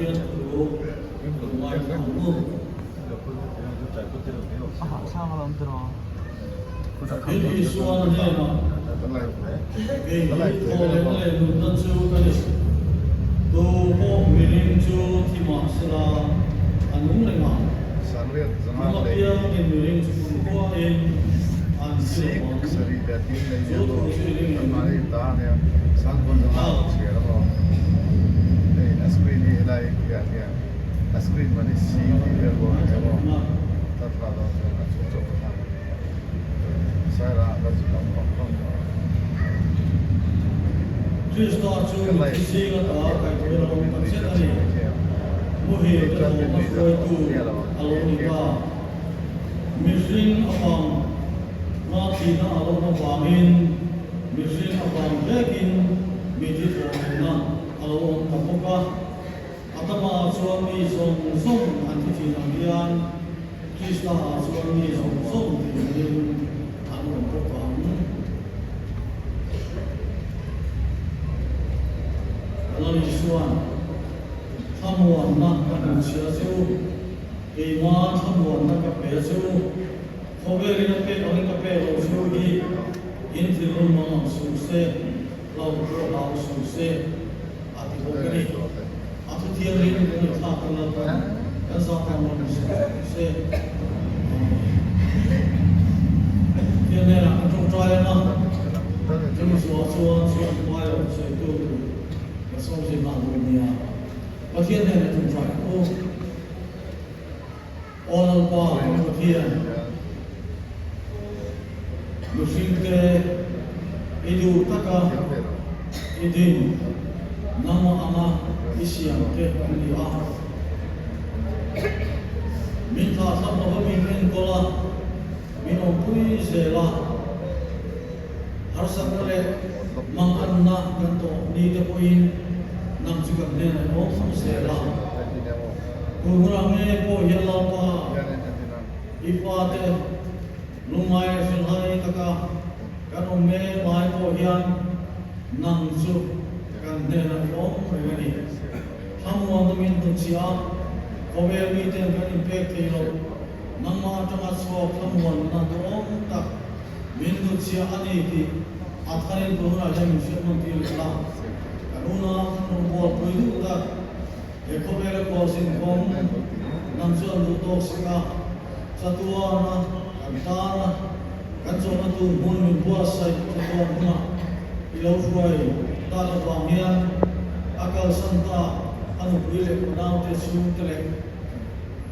thiên thủ ngoài thẳng mưu 사람 들어. cái đi xuân này mà cái đi thôi này mình tân chú cái gì tu bộ mình chú thì mà sẽ là anh đúng này mà nhưng mà bây giờ mình chú qua em anh sẽ chú tu chú đi Screen money see the world. That's not Sarah, that's Kristo chú mình chỉ có đó cái thứ đó mình sẽ là gì mua hiểu cho nó mà phơi tu alo đi qua mình riêng ông nó thì nó alo nó vàng in mình riêng ông bekin mình chỉ thổi nó alo tập qua atama chuan mi song song an thi thi nam hian Krista chuan mi song song thì mình an ko pang Lali Suan, Hamuan na kanunsya siyo, Iman Hamuan na kape siyo, Koberi na pe, ang kape lo siyo di, Intilun mga suse, Lau lau suse, Ati Koberi, Ati Tiyarin kung itakalatan, Kasama mga suse, Tiyanera, ang traya na, Yung suwan bayo sa ito, Sống trên mạng của mình và thiên này là thùng phải ô lần qua của thiên một sinh kế idu taka idin nama ama isiang ke đi a mình thà sắp nó mình nên có là mình ông quý sẽ là har sang lệ mang ăn na gần tổ đi tới quên nam chỉ cần nên là nó không sẽ làm cùng rằng nghe cô hiểu là pa ipate lumai filhai taka kan ome mai cô hian nam chu kan nên là nó phải cái gì ham muốn mình tu chia có vẻ như thế kan impact thì nó nam ma trong số ham muốn là nó tak mình tu chia anh thì athari ko na jam shirman ti la kanuna no bo puidu da e ko bela ko sin kom nam so lu to sika satua na kantara kan so na tu mon min bo sai to na ilo ruai ta la bang hian akal santa anu puile ko na te su te le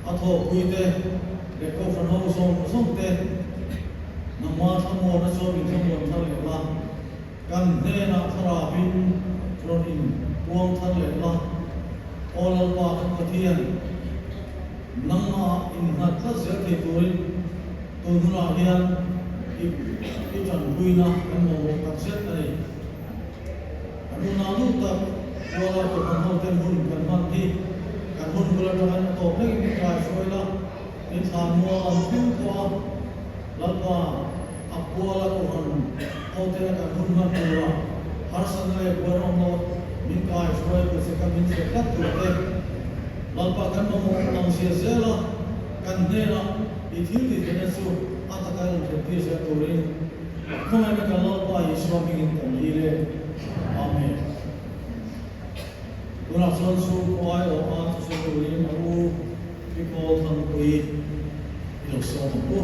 atho puite le ko fan ho song te namma thamo na so min thamo thal le la kan ne na thara bin tronin puang thal le la olal wa kan thian namma in na tha zer ke turin to duna hian i chan buina kan mo ka set ai anu na lu ta wala ko kan ho ten hun kan man thi kan hun bula kan to ne ni ka soila in than mo am thu ko lalpa apuala ko han hotel ka hunma tura har sangai borom no min kai shoi ko se ka min se kat tu te lalpa kan no mo nam sia zela kan nena i thil ti te su ataka ran te ti se turin kuma ka lalpa yeshua min kan ile amen una son su ko ai o a tu se turin au ki ko than kui ilo so ko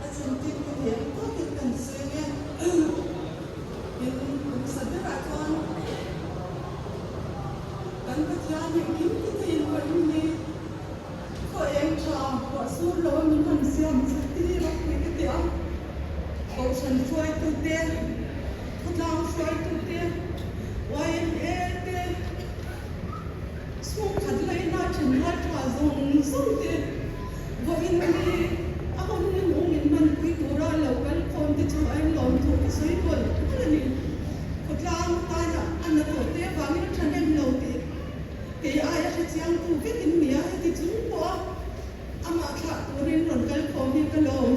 Hãy subscribe cho kênh Ghiền Mì Gõ để không bỏ lỡ làm rất tí là quý cái tiếng cậu sẵn xoay tư tiền thật lòng xoay tư tiền quay em tiền xuống khát lấy na chân hát hòa dùng sống tiền với em đi ako nung ungin man quý tù ra lâu cái con thì cho em lòng thủ cái suy quần thế này thật lòng ta đã ăn được tổ tế và mình chân em lâu tiền thì ai sẽ chiang tu cái tình nghĩa thì chúng có ama thà tu rin rộn cái con đi cái lòng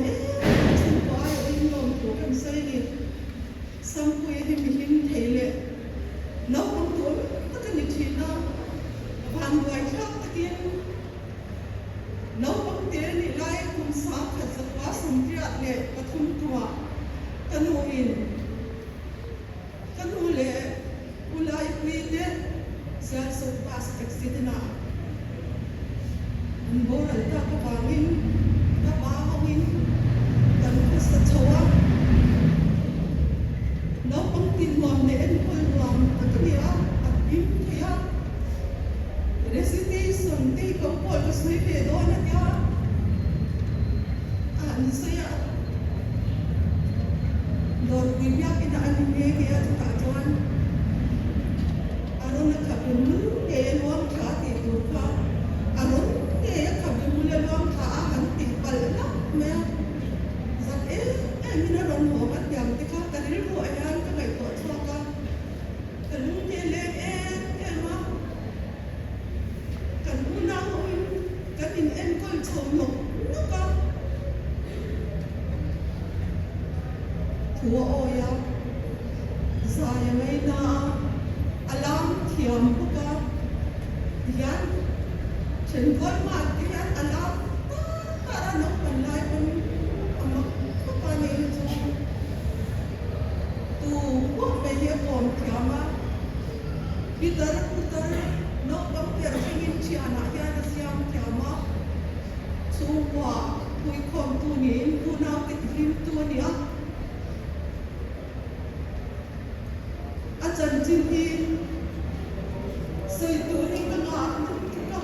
chúng có ai in lòng thủ cái suy đi xong cuối thì mình thấy lệ nấu không tuổi tất cả những chuyện đó vàng người khác tất nhiên nấu không tiền thì lại cũng sáng thật sự quá sung tiệt lệ và thung tua cái nụ in cái nụ lệ ulai quy tế sẽ sụp pas exit na anh bố lại ta có vangin ta ba hongin cần có sự choa nấu không tin ngon để anh coi ngon tất nhiên à im thì à resiti sunti ko ko suy về đó là क्या anh say à rồi quý vị cái anh nghe cái anh ta cho anh aron na kabul ke luang kha ti tu kha aron ke kabul le luang kha han ti pal na me zat mina ron ho mat yam ti kha ta ri ro ayan ka kai to chwa ka kalung ke le ma kalung na ho ka in en kol chom no no ka thua oya sa ya mai na alam thiam buka yan chen kol ma yan alam para no pan lai pan amak pa ne chu tu ko me ye kon thiama bitar putar no pam ter hingin chiana ya na siam thiama chu wa kui kon tu ni tu na ti rim tu ni a ajan jin hi xây tứ hình văn hóa chúng ta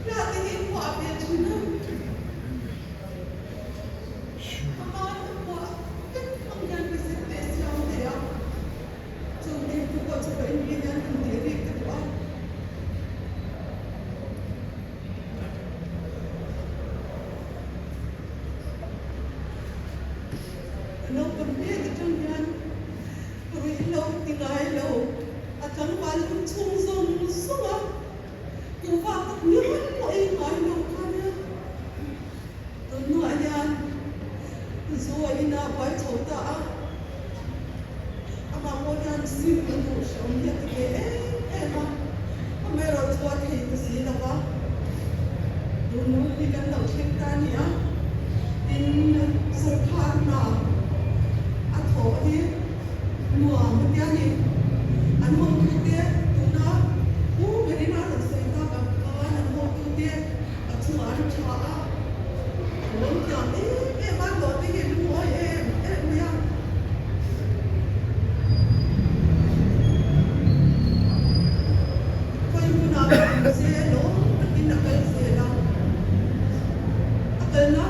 là tình hình của Việt Nam mà của các công nhân về sự tế siêu thế ạ chúng em cũng có sự bệnh viện nhân thực tế việc thực quá nó còn biết cái trong nhân rồi lâu tiếng ai lâu akan walun chung zong sunga kuwa nyuman mo ay ngayon kanya tunu ayan zuwa ina bai chota ama mo yan sim ino shom yat ke ma amero chwa thei kasi na ba tunu ni kan nau thek ta ni a tin sarkar na atho hi mua mo ya ni anh không tu tiên tu nó về đến nó được xây ta gặp anh không tu tiên ở chỗ anh cho muốn chọn em bán đồ cái gì đúng rồi em nha coi như nào xe lỗ cái nào cái xe đâu cái nó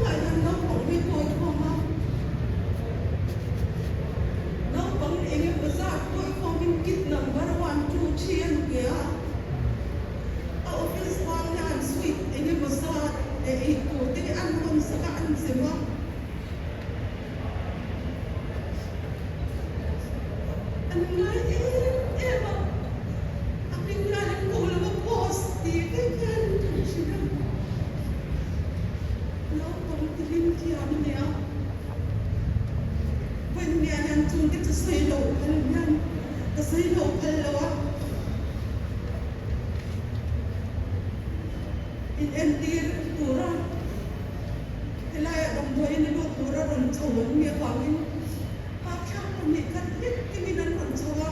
lại nó không biết thôi không mà nó vẫn em có ra thôi không biết kít number 1 2 3 kìa office one and suite em có ra để cô thì ăn không sẽ ăn gì mà anh nói em anh nói cô là một boss thì cái chân chỉ nó không thể linh thiêng nữa when we are doing it to say no and the say no hello in entir pura elaya dom boy ni do pura ron chawon mi pangin ha kham ni kan hit kimi nan ron chawa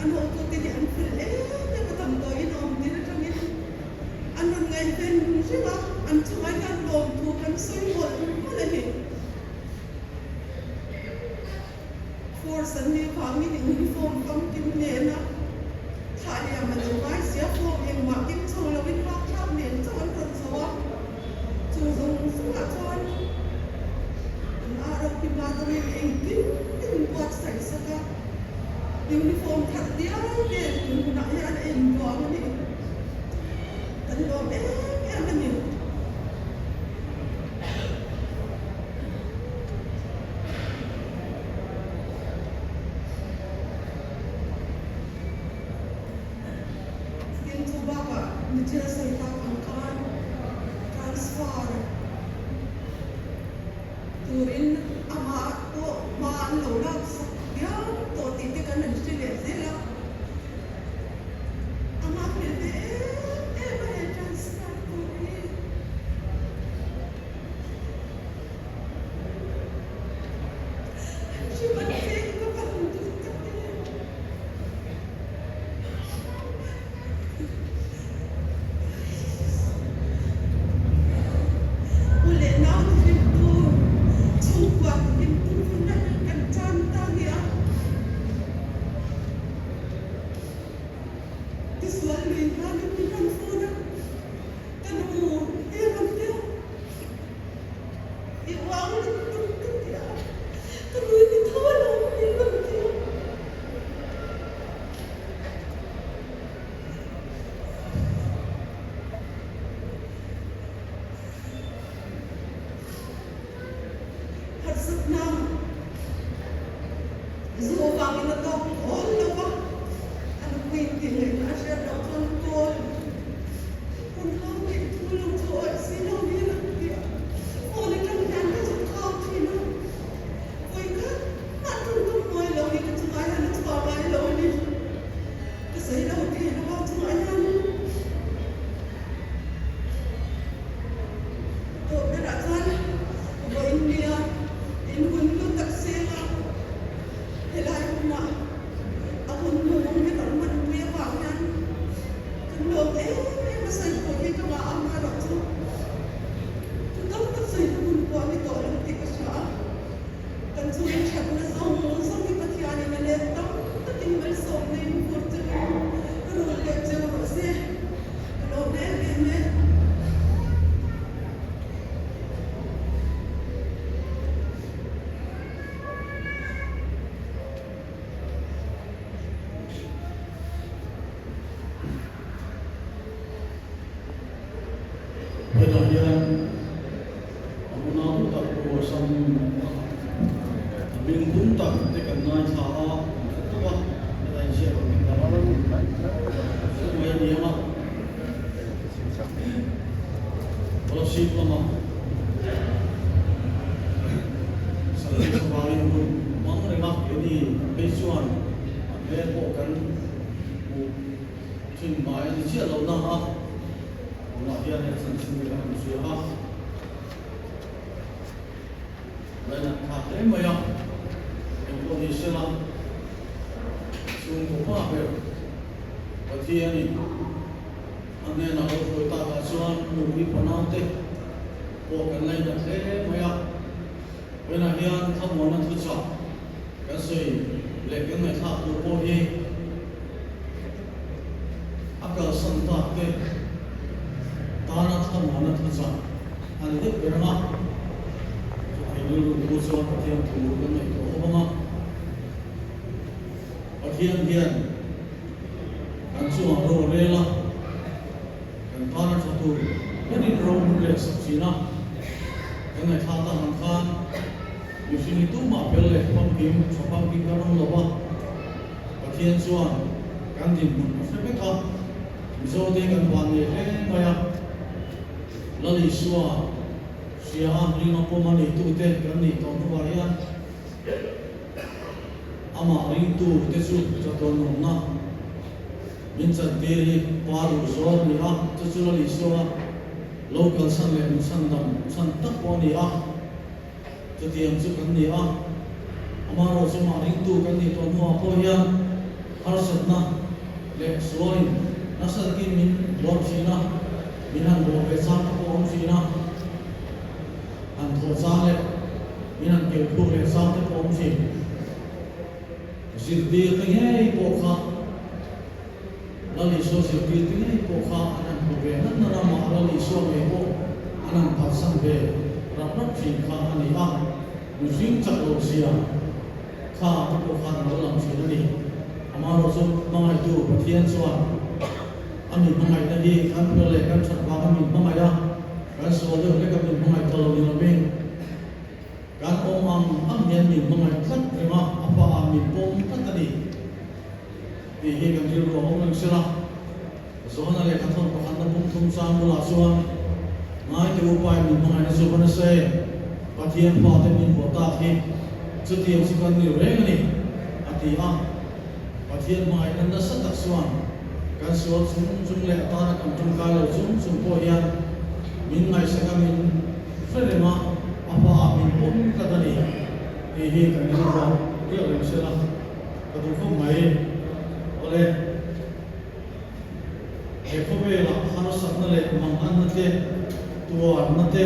ano to ti ni an fil ne patam to in om ni na tangin anon ngai pen siwa an chawai kan dom tu kan soi hol ma le for sân đi khoáng mình uniform không kim nền á thà đi mà đâu mai xé phong em mặc cái ni chia sai ta kan transfer turin ama to ma lo ra ya to ti te kan ni chile zela ama pede ba transfer turin Cuma saya dapat untuk boleh nak itu cuba itu gunakan cantik ya. Selalu ingat dengan phone kan mu dia iwang itu dia kalau ini tahu lah dia Harusnya Zubang ini tak boleh apa anak pintar ni asal tak kontrol pun kami tolong tuan silau ni dia oleh kan anda suka kena oi kan nak tunggu mai lo ni kecuali nak coba lo ni saya dah okey dah semuanya to beratan bo India in tak sela helai na ako nung may normal may pangan kuno masay ko ito nga ang harap so totoo tak sa ito po ang ito ang tikas siya kan sulit siya na sa ipatiyan na leta tatinggal sa na yung porto pero ulit siya kasi pero bebe Kemudian aku nak tak kuasam bingung tak tekan naik sahah tu lah ada siapa kita semua dia mah kalau sih lama saya sebagai pun mang rengat jadi pesuan ada bukan cuma ini siapa lawan ah Kemudian yang sensitif manusia, banyak hal yang Indonesia lah, sungguh apa? Bagian ini, ane nak kita kasuan mungkin penanti, bukan lain dah banyak. Banyak yang kamu nak kerja, kasih lekang yang tak boleh, agak sentak deh. Tanah kamu nak kerja, anda itu berapa? Ini urusan yang turun itu apa? Bagian kan cuma rela, kan tanah satu, ini rela seksina, dengan kata angkat, di sini tu mapel pangkim orang lupa, bagian cuan, kan dimun, sebab bisa dengan wanita banyak. Lalu suah siapa lima pemain itu teh kami tahu varian ama itu tesu jatuh nona minta diri paru suar ni tesu lalu suah local sanle sandam santak poni jadi yang sukan ni ama rosu maring itu kami tahu apa yang harusnya le suarin nasar kimin buat sina minang bawa besar orang Cina, antar sahel, minang kelpur besar orang Cina. Sirdi tinggi poka, lalu so sirdi tinggi poka anak bebenan nama lalu so mebo anak pasang be, rapat Cina aniah, musim cakap sia, kah poka dalam Cina ni, amar so nama itu bagian soal. Kami mengai tadi kan boleh kan serba kami mengai kan soalnya mereka kami mengai kalau di lebih kan am yang ni mengai kan terima apa kami pom kan tadi ini kami dulu orang silah soalnya mereka kan pakai thum sang bula suan ngai te upai mi mangai su bana se pathian pa te min bota khi chuti si kan ni reng ni ati a pathian mai nan da satak suan kan suan sum le ta na kam tum ka lo sum po hian min ngai sa ka min frema apa min pun ka ta ni hi kan ni ro ri ro se la ka tu ko mai ole e ko be la har sak na le mang an na te tua na te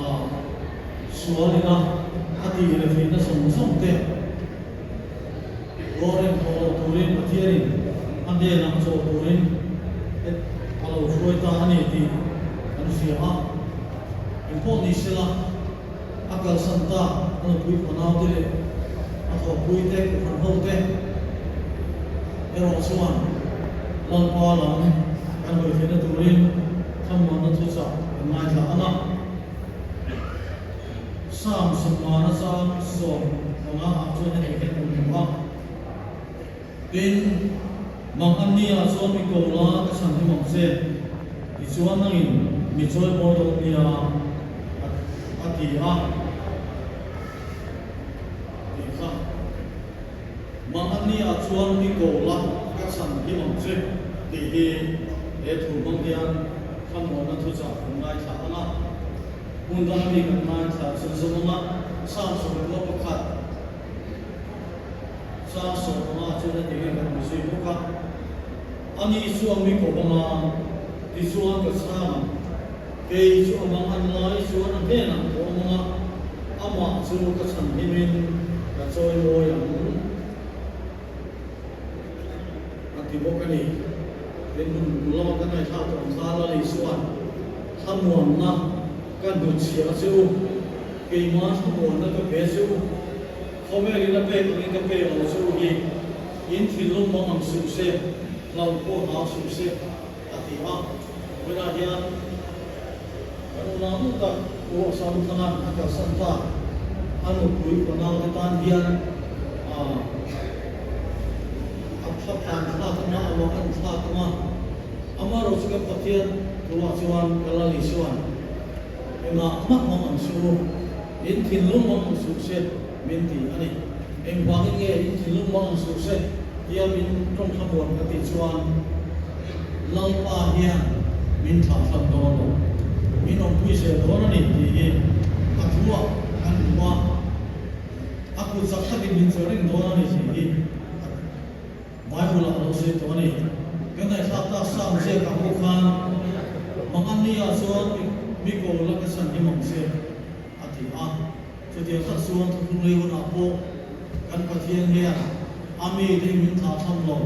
a suali na ati le fi na som te Goren ko turin pathiarin ande na so turin et alo froi ta ani ti an sia ha impo ni sila akal santa alo pui panau te ato pui te ko ho te ero suan long pa lang kan ho fi na turin tham mo na thu sa mai la ana sam samana sam so nga a chu ne ke ko ha tin mang an nia so mi ko la ka san hi mong se i chuan nang in mi choi mo do nia ati a ti kha mang an nia chuan mi ko la ka san hi mong se ti hi e thu mong dian tham mo na thu cha ngai tha ana mun da mi kan ngai tha sun sun ma sam so ko pakhat sa so ma chu na ti kan mi sui ko ka ani suang mi ko ma ti suang ka sa ke chu amang an lai chu an he na ko ma ama chu ka san hi min ka choi mo yang ati bo ka ni den lo ka nai tha to sa la li suan thamuan na kan du chia chu ke ma thamuan na ka pe chu khome ri na pe ni ka pe o chu gi in thil lom ma ang su se lau ko ha su se ati ha wena hian kan na mu ta ko sam thanan ka san ta anu pui ko na ta tan hian a apsa tan tha ta na wa kan tha ta ma amaro su ka pathian tuwa chuan kala li chuan ena ma ma ang su in thil lom ma ang su se min ti ani em wang nge in thil lom ma ang su se ia min trong thamon ka ti chuan lang pa hian min tha tham do lo min ong pui se do na ni ti hi a thua kan wa aku sak ta min so ring do na ni si hi mai hu la lo se to ni kan nai sa ta sam se ka ko khan mang an ni a so mi ko la ka san hi mong se ati a so ti sa suan thu le wo na po kan pathian hian ami te min tha tham lo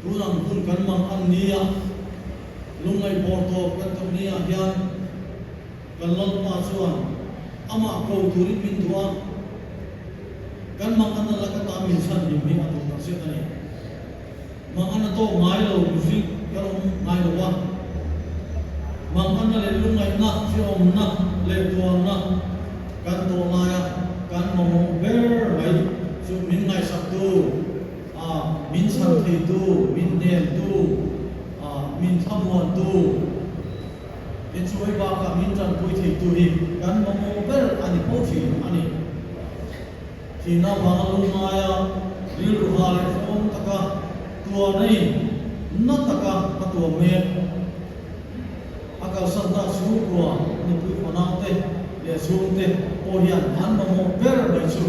rulang kun kan mang an nia lungai porto kan to nia hian kan lon pa chuan ama ko turin min duwa kan mang an la ka ta min san ni mi atu ta se ani mang an to ngai lo fi kan ngai lo wa mang an le lungai na fi om na le to na kan to na ya kan mo ber mai chu min ngai sak tu min san thei tu min nem tu min thamuan tu in chuai ba ka min jan pui thei tu hi kan mo ber ani po thi ani thina ba lu ma ya ril ru ha le om taka tua nei na taka ka tua me akal san ta su kwa ni pui ko na te le su te o hian an mo ber mai chu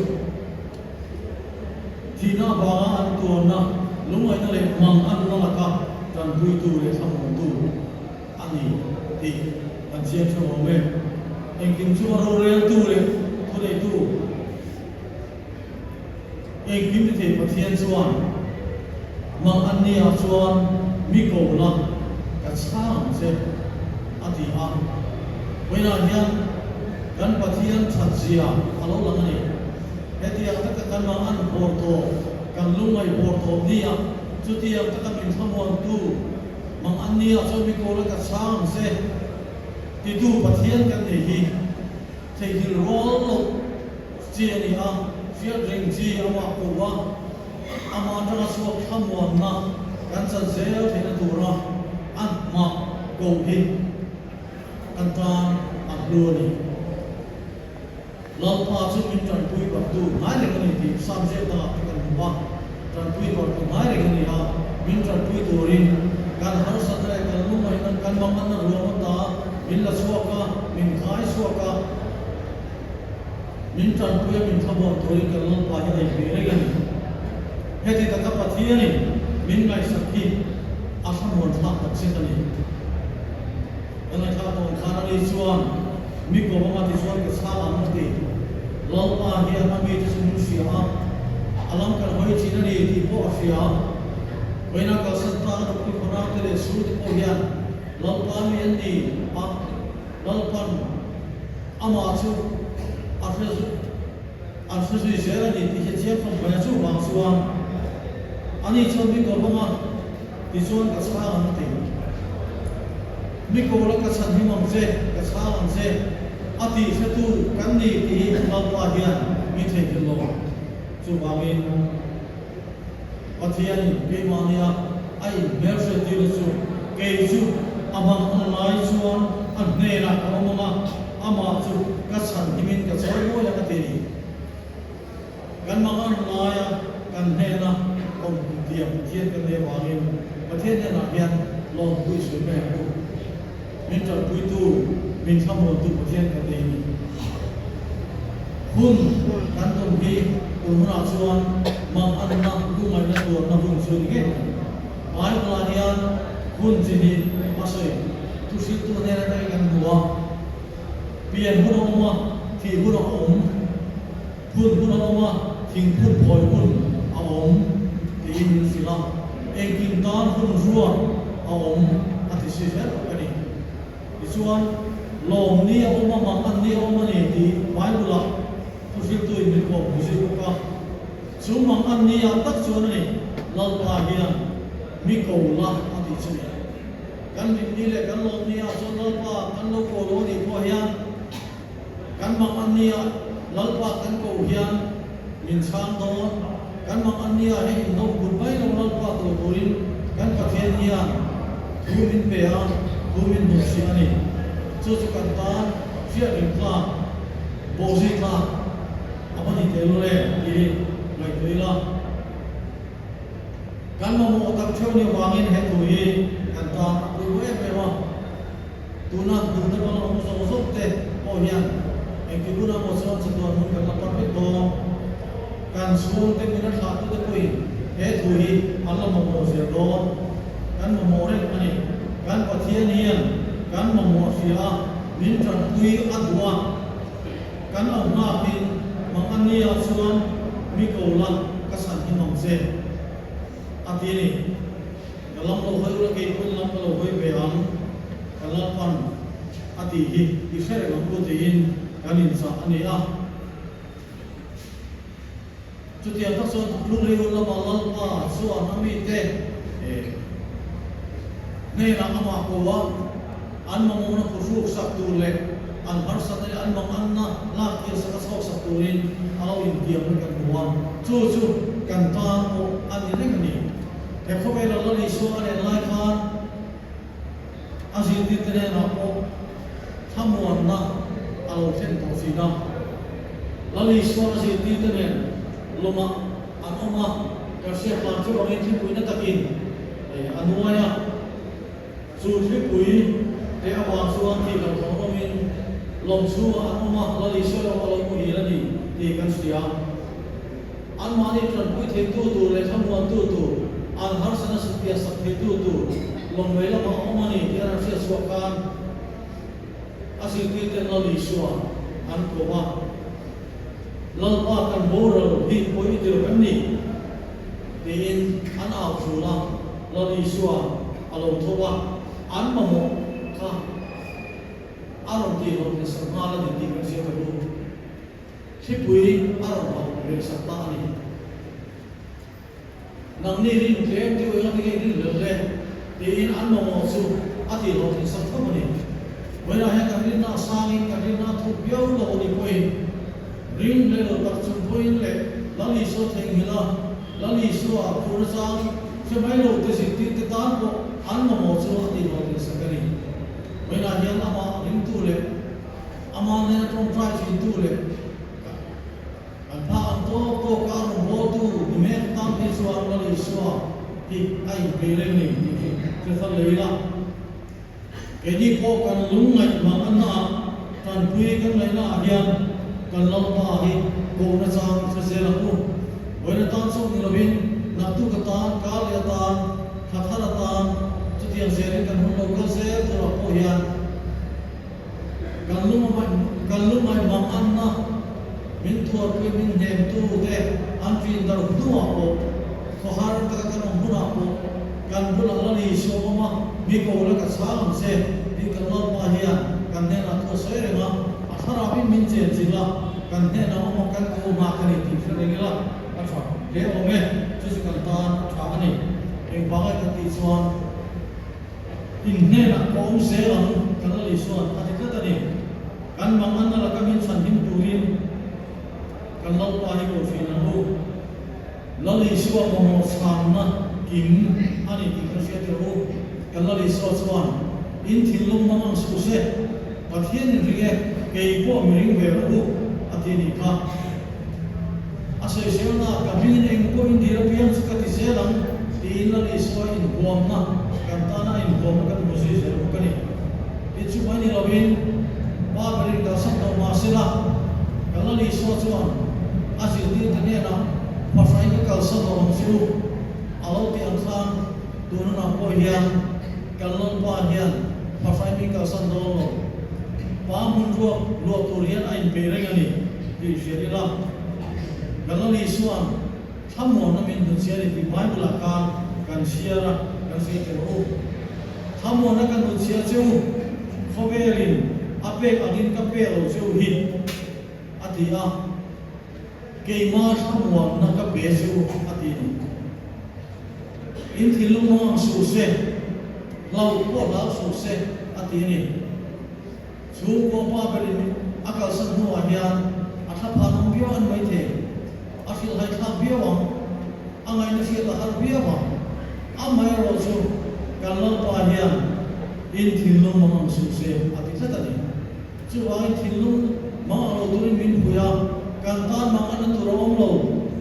thina ba an tu na lungai na le mang an na ka tan pui tu le tham tu ani ti an sia chu me en kim chu ro re tu le thu le tu en kim te pathian chuan mang an ni a chuan mi ko la ka chang se ati a wena hian kan pathian that zia alo lang ani hetia ta kan mang an porto kan lungai porto nia chutia ta kan in thamuan tu mang an nia so mi ko la ka chang se ti tu pathian kan ni hi thei hil rol lo chi ani a fiat ring chi ama ko wa ama ta so thamuan na kan sa zel thena tu ra an ma hi kan ta abluni lalpa chu min tran pui ba tu mai le ni ti sam je ta kan ba tran pui ba tu mai le ni ha min tran pui tu rin kan har sa tra kan lu mai nan kan ma man na ro ta min la suaka min khai suaka min tran pui min thabo tu rin kan lalpa hi ai be le ni he ti ta ka pathia ni min ngai sakhi asam hon tha tak se ta ni ana tha ko khana ni chuan mi ko ma ti chuan ke sa la ma ti lalpa hi ama mi ti sun sia alam kan hoi chi na ni ti po sia Wena ka santa na ku khona te le su ti po hian lalpa mi an ni pa lalpan ama chu arfe su zera ni ti che phong ba chu wang suang ani chon mi ko ma ti chuan ka sa an ti mi ko la ka san hi mong se ka sa an se ati se tu kan ni ti lalpa hian mi the ki lo chu ba mi Pathian ke mania ai merse ti su ke su amang online chuan an ne na amama ama chu ka san himin ka choi mo ya ka ti ni kan mang online kan ne na om tiam tien kan le wangin pathian ne na hian long pui su me ku min tar pui tu min thamo tu pathian ka ti ni hun kan tom hi umra chuan mang an na lu mai na tu na hun su ni ge ai la hian hun ji ni masoi tu si tu ne na kan huwa pian hu no ma thi hu no om hun hu no ma thing hun phoi hun a om tin sila en kin tan hun ruwa a om ati si se ani chuan lom ni a om ma an ni om ni ti mai bula tu si tu in ko bu si ka Sumang an niya tak chuan ni lalpa hian mi ko la ati chuni kan ni le kan lo niya chuan lalpa kan lo ko lo ni ko hian kan mang an niya lalpa kan ko hian min sang do kan mang an niya he in do bul bai lo lalpa to turin kan pathian niya thu min pe a thu min bu si ani chu chu kan ta sia ring kla bo si kla amani te lo le ni mai tui la kan ma mo tak cheu ni wangin he tu hi kan ta tu we pe wa tu na ba mo so te o hian en ki guna mo so chu don mun kan la pa pe to kan su te min tha tu te koi he tu hi alla mo se do kan mo re ani kan pathian hian kan mo sia min tran pui adwa kan au na pin mang an ni a chuan mi ko la ka san hi mong se ati ni galam lo hoi la ke kun lam lo hoi be am kala pan ati hi ti sere ngam ko te in kanin sa ani a chu ti ta so lu le ho la ma la pa so na mi te ne na ama ko wa an ma mo na ko su sak tu le an har sa te an mang an na la ki sa ka so sak tu rin alo in tiam kan wa chu kan ta ko an ni ne ni e ko be la ni so an lai khan azin ti te na ko thamuan na alo sen to si na la ni so azin ti te ne loma an oma ka se pa chu ro ni pui na takin anuaya chu thi pui te awa suan ti kan ko min lom su an oma la ni so ro alo pui la ni ti kan sia an mani tran pui the tu le thamuan tu an har sana supia sak the tu lom me la ma oma ni ti ran sia so kan asi ti te la ni so an ko wa lalpa kan boral hi poi ti ro kan ni tin an au chu la la ni so alo thowa an ma mo ka aron ti ro ni sa ma la ni ti kan sia ka lu si pui aron ba re sa ta ni nang ni rin tlem ti wa ni rin le le tin an ma mo su ati ro ni sa tho ni wa na ha ka rin na sang ka rin na thu piao lo ni koi rin le lo tak chung point le la li so theng hila la li so a phur sang se mai lo te si ti te tan ko an ma mo chu ati lo ni sa ka ni When I hear Ama into it, Ama never don't try to do it. And Pan to Karo Bodu, the man Tam Iswa, Iswa, he I believe to Leila. Any folk and loom like Mamana, Tanpui can lay na again, can love Mahi, go to Sam Fazelaku. When a dance of Nilovin, Natukatan, Kaliatan, Kataratan, to the Azeri and local sale to Rapoya. Kalum my Mamana, Mintu or women name to there, Antri the Duapo, Kohar Kakan Bunapo, Gandula Shoma, Miko look at Salam say, you can love Mahia, Kandena to Serema, Aharabi Mince Zilla, Kandena Mokan Makani, Fregilla, they omit Tusikantan, Chani, in Bagati Swan, in Nena, Om Selam, Kanali Swan, Atikatani, Kan Mamana Lakamin Sandim Durin, Kan love Pahigo Finamu, Lali Swan Momo Samna, Kim, Ani, Kasiatu, Kalali Swan, in Tilum Mamang Suse, but here in Rie, Gaypo Miring Veru, Atinika. Asesena kami yang ko hindi rapian sekatiselang tinggal iswa in Guamna, kantana in Guamna kan musi serukani. Itu mana labin, pabrik dasar atau masila, kalau iswa cuan, asyik dia ternyata pasai ke kalsan orang siu, alau tiangsan, turun apa hian, kalau pahian, pasai ke kalsan dolo, pamun dua turian ain perengani, di serilah. Kalau ni suam, tamu namin nunciari di mana belakang kan siara kan siapa tamu nak kan nunciar jauh, kaberin, apa adin kabel jauh hit, atia, kemas tamu nak kabel jauh atin. Inti lumang susah, lau susah atin. Suku apa berin akal semua hian, asal panung biawan baik. Asil hai thak biawang, angai nasi lahar biawang, amai rosu kalau pahian in thilung mamang suse ati satani. Cuai thilung mang aloturin min puya, kantan mangan turawang lo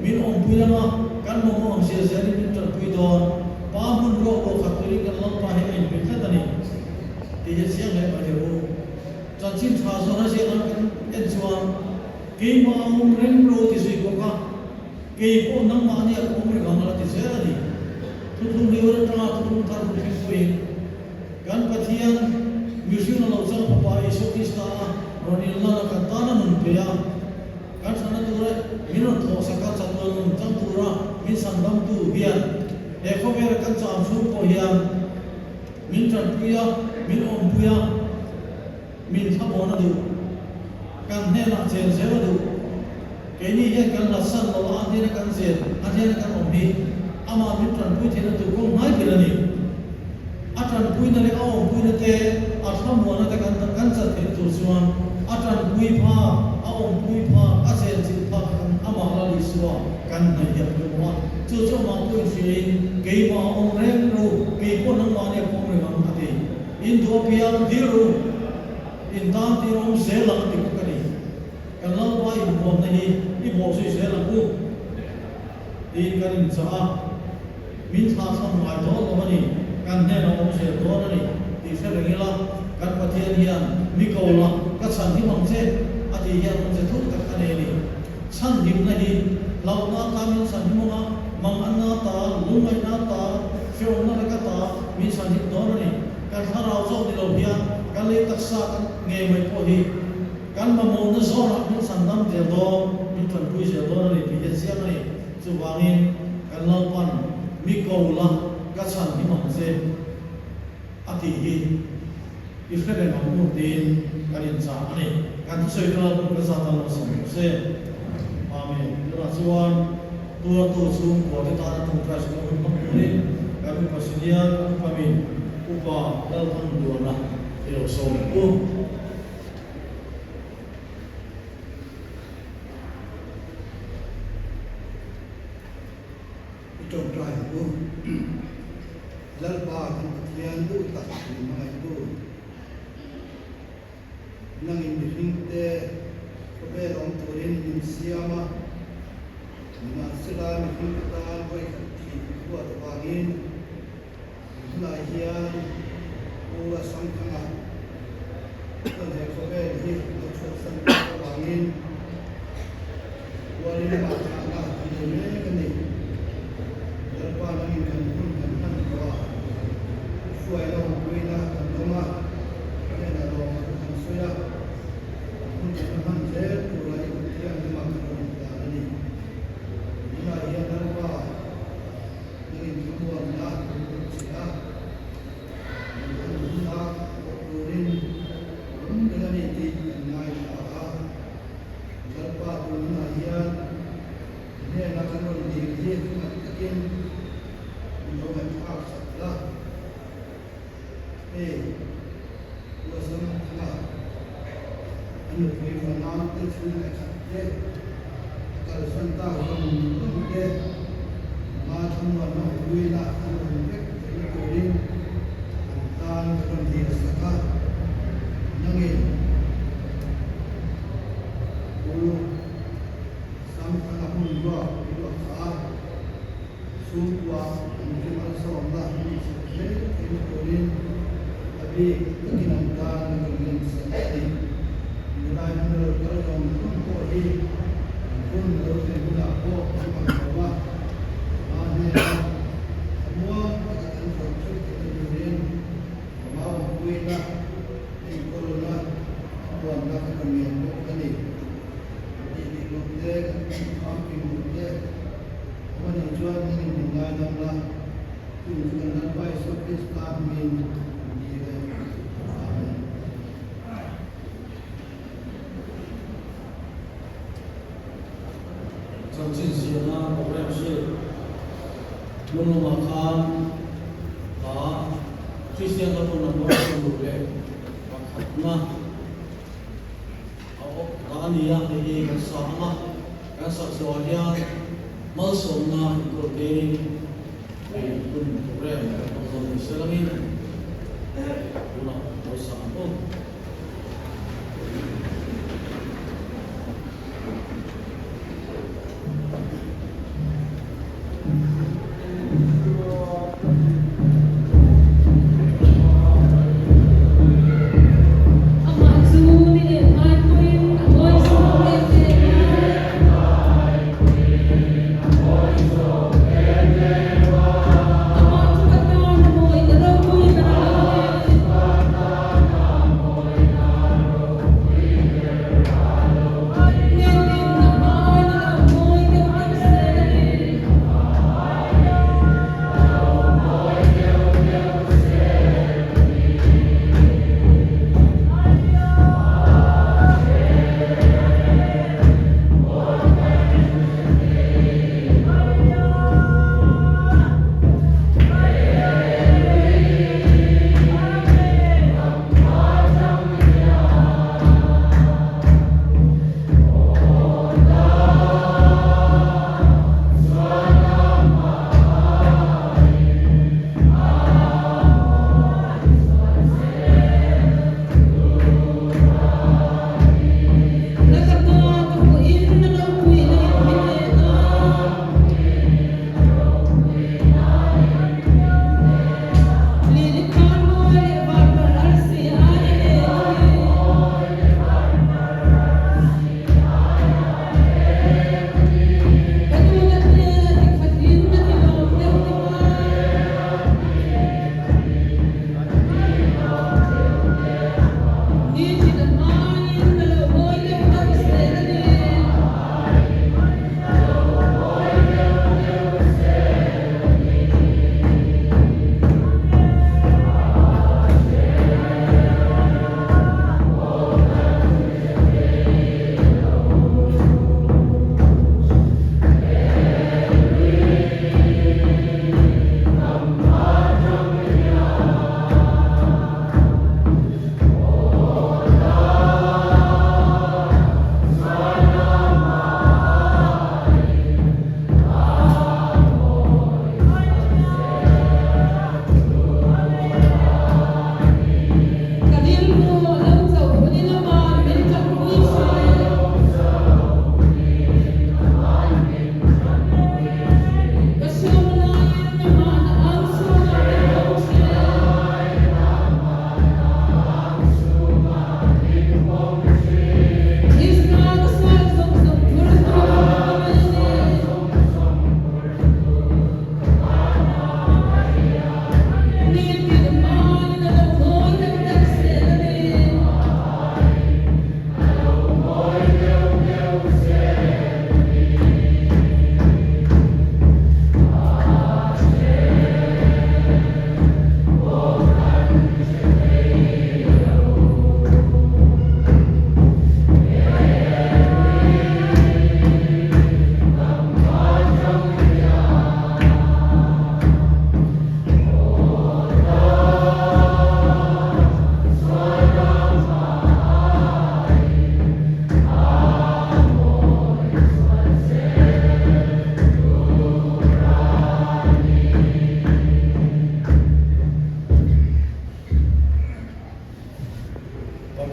min om puya ma kan mamang sia min terpuidon, pamun ro khaturi kalau pahian in min satani. Tiada siang hai pahiru, cancin thasana siang kan enjuang, kima umren ro tisui koka. Kei po nang mani ako umrigamala ti serani. Tutun liwara tanga tutun taru kisuin. Gan patian museum na lausang papa Yesu Krista ronilla na kantana munpea. Gan sana tura minon to sakat satu nun tang tura min sandam tu bian. Eko mer kan samsu po hian. Min tranpuya min ompuya min sabona du. Kan hena chen seva du. Kini yang kan lasan bawa ane kan zer, ane kan ombi, ama mitran pui thena tu kong mai kirani. Atran pui nale awam pui nate, atram wana te kan sat itu suan. Atran pui pa, awam pui pa, asen sit pa kan ama halali suan kan nayak semua. Cucu ma pui sini, kei ma om rengru, kei pun nang mane pom rengang hati. Indo piang diru, intan tirum selak tikukani. Kalau bayi buat ni, ibu sih saya laku. Di karin sah, minta sama idol apa ni? Kan dia nak saya doa ni. Di saya rengilah kan patian dia, mikaulah, kan santi mangse, ati dia mangse tu tak ada ni. Santi ni, launa kami santi mana, mangana ta, lumai nata, fiona lekata, min santi doa ni. Kan harau jauh di lobian, kan letak sah ngemai pohi. Kan mamona zona min sandam jedo min tranpui jedo ni bijet siang ni subangin kan lapan mikaulah kasan di mangse atihi iskeren mamudin kan insan ni kan sekolah kesatan semase amin rasuan tua sum boleh tanah tungkas kau mamudin kami pasien kami upah dalam dua lah ilmu trong trai của lần ba thì tiền tu tập thì mà tu siama na sila ni kita boy ti buat bangin lahian ula sangkanga dan ekobe hi untuk sangkanga bangin wali ni makana ini kini lepas lagi kan kan dua suai lo kuina kan doma ada lo kan suya untuk kan zer mulai yang dimakan ini mulai yang dua ingin kedua nak sudah nak turin dengan ini naik arah lepas mulai dia nak kena diri nak bikin untuk mencapai setelah wasam tengah anu firman itu sudah kalau santah orang dia macam mana wila anu ini korin dan kalau dia sekat nangin sampai dua saat sumpah mungkin masa Allah ini korin tapi kekinangan dengan sendiri mulai menurut yang pun pun berguna kok bahwa ada semua perkataan konsep kemudian mau kuila di corona buat nak kalian tadi di lokal kami mungkin mana jual ini dengan Allah tunjukkan baik seperti kami进行了无论是用了马康把最先的不能够是努力那好哪里样的一个啥嘛干啥时候呀没送啊一个给不努力我说你是那边不能我啥不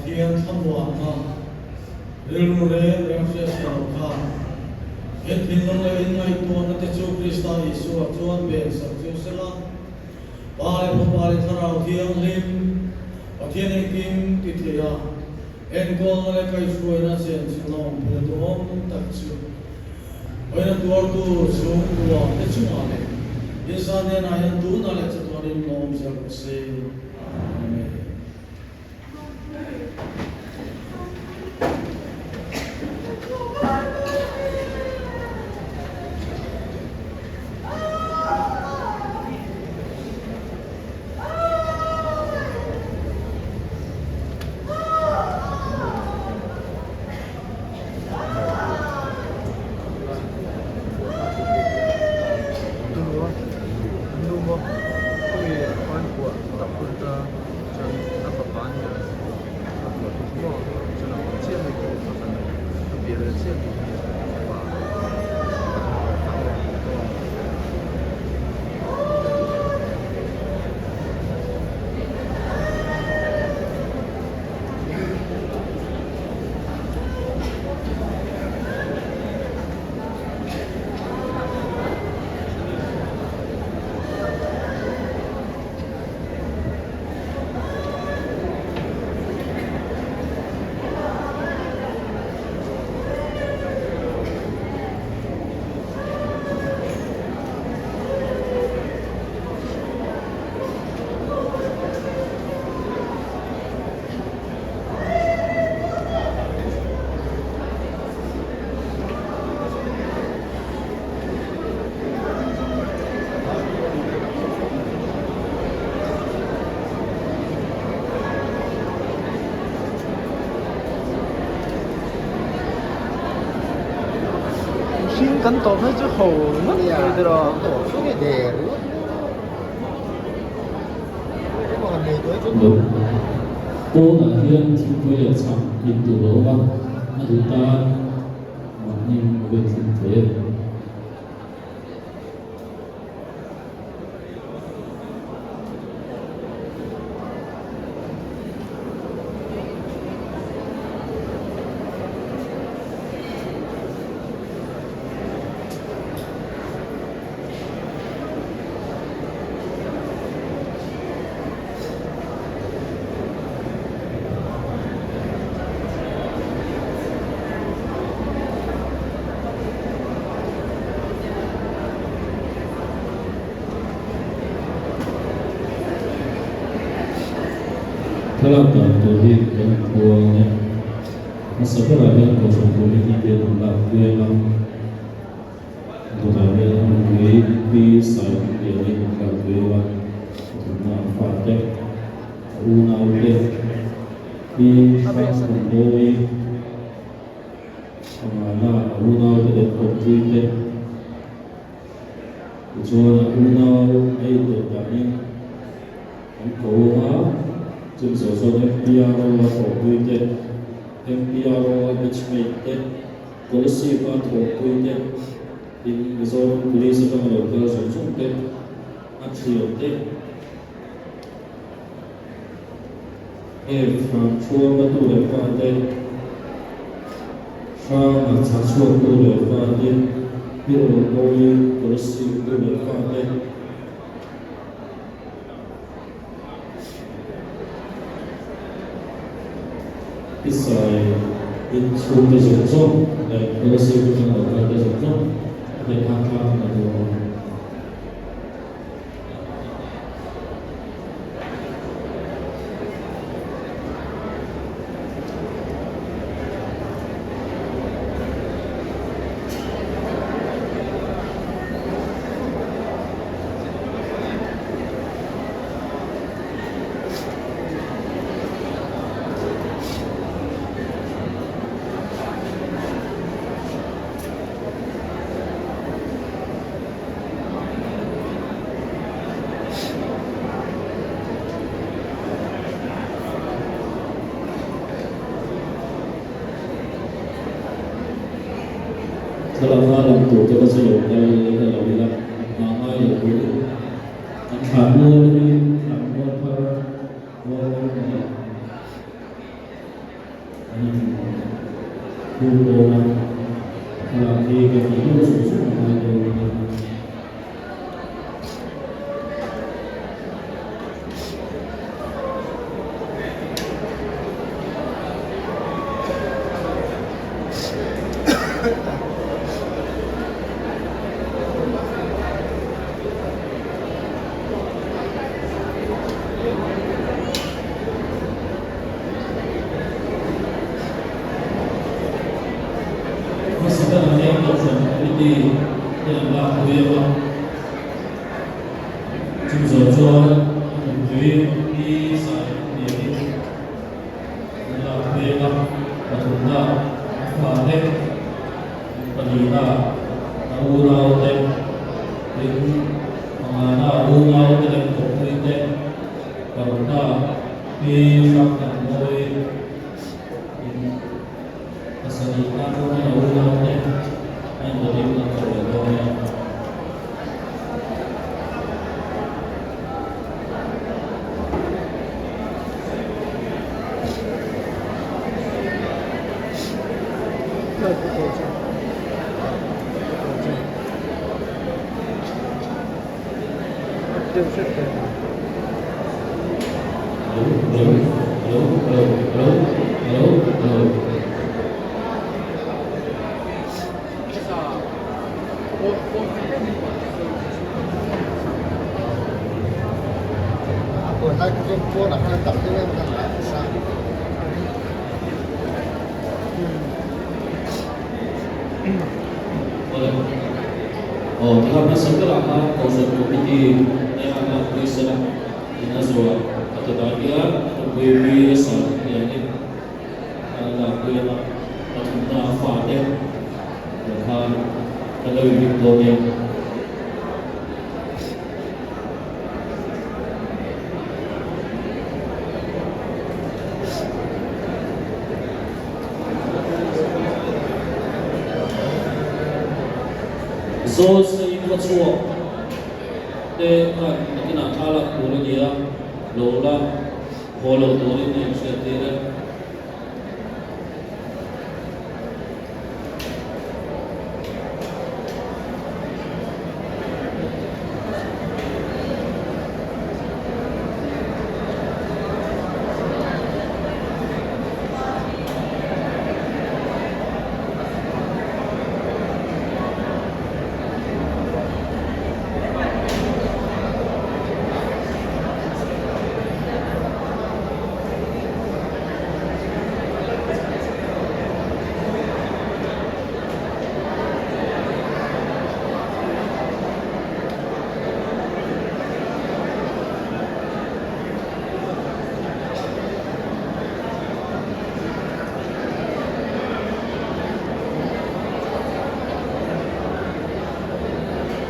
thiên thăm hoàng ha riêng rê riêng xe xe ha hết thiên long lấy ngay tuan nát chu Krista Isu chuan ben sắc chu sela ba le tharau thiang lim thiên anh kim ti thea en gol le kai suai na sen silong pe dom tak chu oi na tuar tu sung tu wa te chu ma le isa ne na yan tu na le chu tuarin nom sa se amen. Cắn tôm hết chứ hồ mất rồi từ đó. Xuống cái đè nữa. Đúng. Cô là hiện thì tôi là chẳng nhìn từ đó mà chúng ta mà nhìn về thực tế. Kalau tu di yang kuangnya, masa berada kau sungguh ini dia nak dia nak, bukan dia nak bisa dia nak dia nak faham, unau dia, di sungguh mana unau dia kopi dia, jual unau itu dari kau chúng tôi sẽ MPRO và tổ quy tết MPRO và BHMT policy và tổ quy tết in Mizoram police và local dùng tết actual tết from chua và tu để qua tết from mà sáng chua tu để qua tết biết được bao nhiêu policy tu để qua tết Isai in suatu sesuatu dan polisi kita ada sesuatu dan akal ada dalam hal itu kita selalu dalam bilang nama yang boleh kamu ini kamu apa thu đồ là thì cái gì nó sử dụng là đều sekarang yang terjadi di dalam kuliah jurusan di saat ini dalam kuliah batunda fahne panina tahu tem mana tahu tem komuite batunda di fakta moi Pasalita ko na ulang din ay balik na kawagoya. Hello. Của hai cái cô là hai tập cho em thằng lại sao Dalam masalah kawasan komuniti yang akan berserak di Nazwa atau Takia atau BB saat ini adalah kuliah atau Fatih dan kalau Victoria. So seimbang semua, dengan kita kalah pun dia, lola, follow turun yang setia.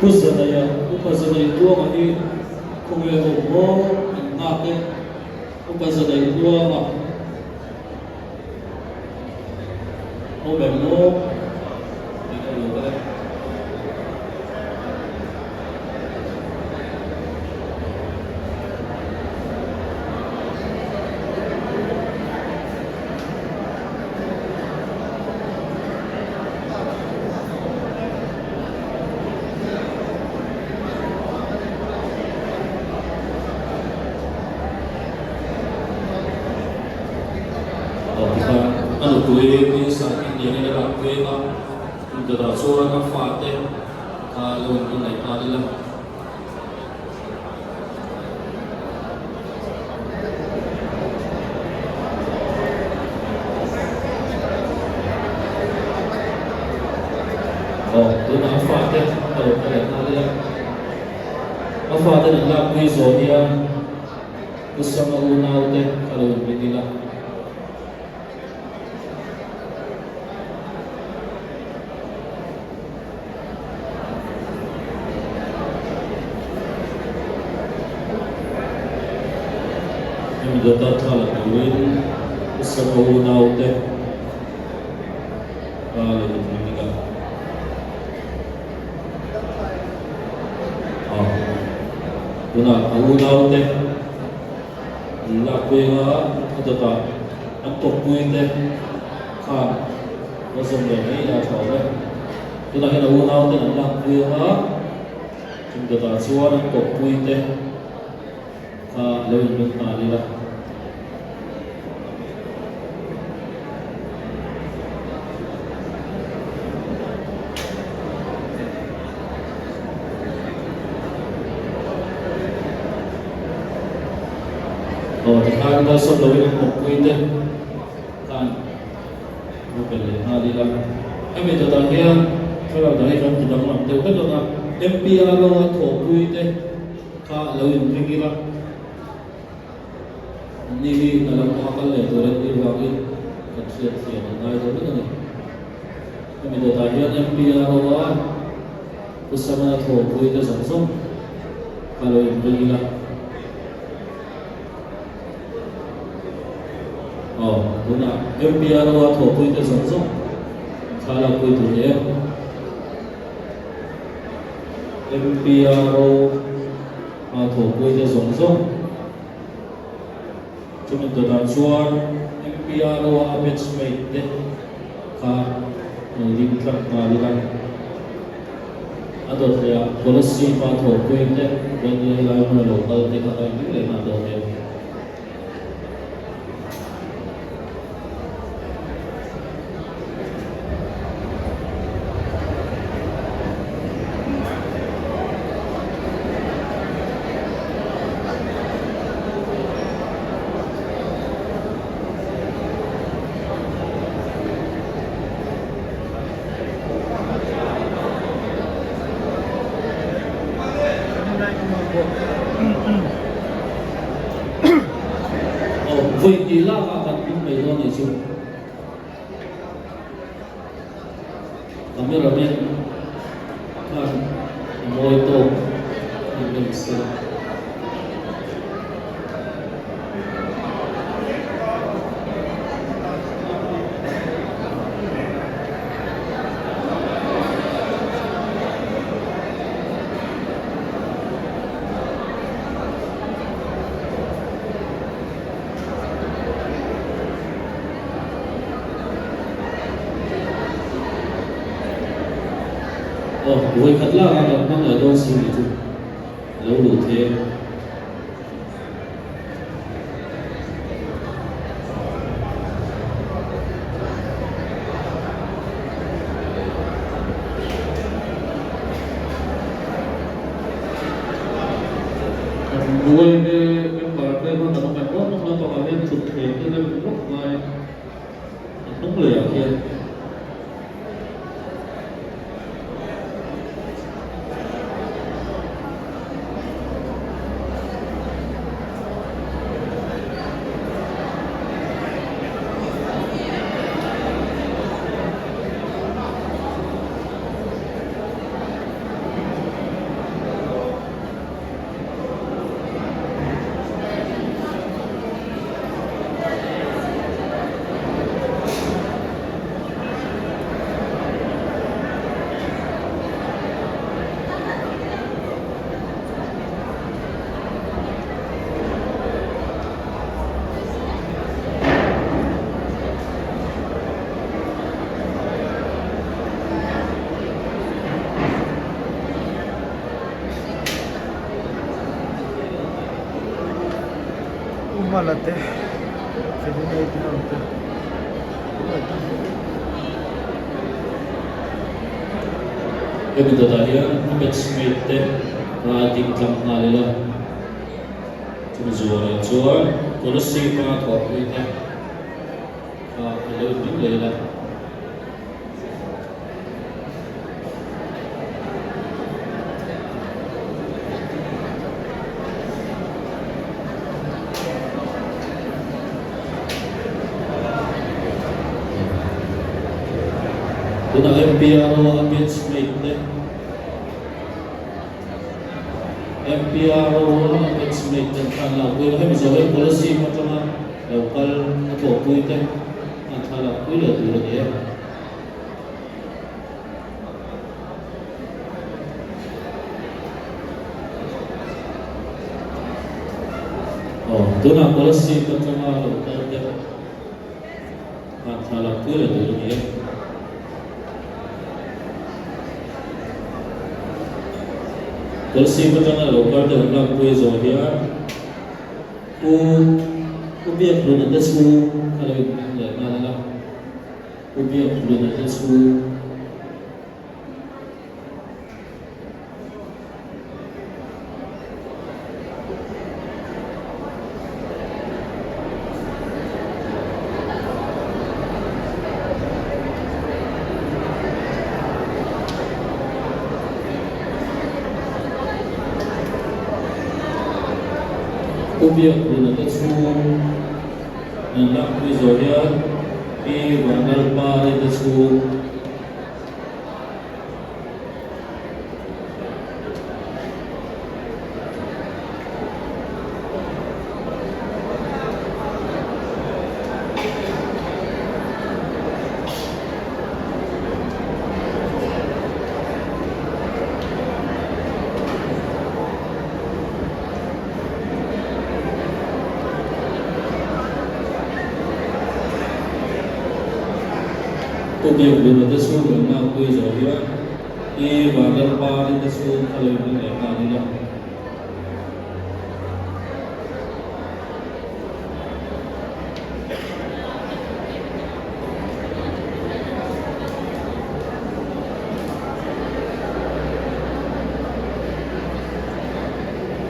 Uzadaya, upazadaya dua kali kue obo nake, upazadaya dua mak, obemo, tidak lupa. Ano kue sa hindi nila kue ka untuk suara ka fate kalau ini naik adalah tu nak fate kalau naik adalah fate nak kue zonia bersama unau deh kalau ini lah. Data thala kuin semua naute kalau dimiliki guna aku naute la kuinga data antok kuin deh kan có dùng để mấy là thọ đấy chúng ta hay là uống nào thì nó làm vui hóa chúng ta xua nó cột vui thế lấy nước mà đi ra thì hai ta sắp lấy một quy tế kan một cái lệ hai đi ra em bây giờ ta hiện theo là đại trong thì đang làm theo cái đó là MPR là thổ quy tế ka lấy một cái ra ni là làm hoa cái lệ rồi đi vào cái chuyện chuyện này rồi đó này em bây giờ ta hiện MPR là usama thổ quy tế sản xuất ka lấy một cái ra đúng là MPR là thổ quy tế sản xuất khá là quy tụ nhé MPR thổ quy tế sản xuất chúng mình tự đặt chuan MPR matchmate đấy khá linh lạc mà đi ra ada thì policy và thổ quy tế bên dưới là một local thì các anh biết là đâu đấy vui đi la cả các những người đó này chứ kami ramai kan moi to Indonesia vui khát la các bạn ở đâu xin được lâu đủ thế vui cái bảo đây con nó phải có nó còn bên thực thể cái đây lúc ngoài lúc lửa kia malate jadi itu nanti cái bây giờ ta hiện matchmate đấy và định làm nào đấy là chúng rồi policy và thỏa thuận đấy và cái lợi ích đấy là Tuna MPR matchmate đấy MPR matchmate dan kalau kita hay misalnya policy macam local atau kita antara kita dulu ya tuna policy macam local kita antara kita dulu ya Kursi macam lokal tu nak pui zohia, biar belum ada semua kalau ni lah, biar belum ada semua. Biar belum ada semua. Nak pui zohia, wangal pa ada semua. Biar belum ada semua nak pui zohia, wangal pa ada semua kalau ni lah.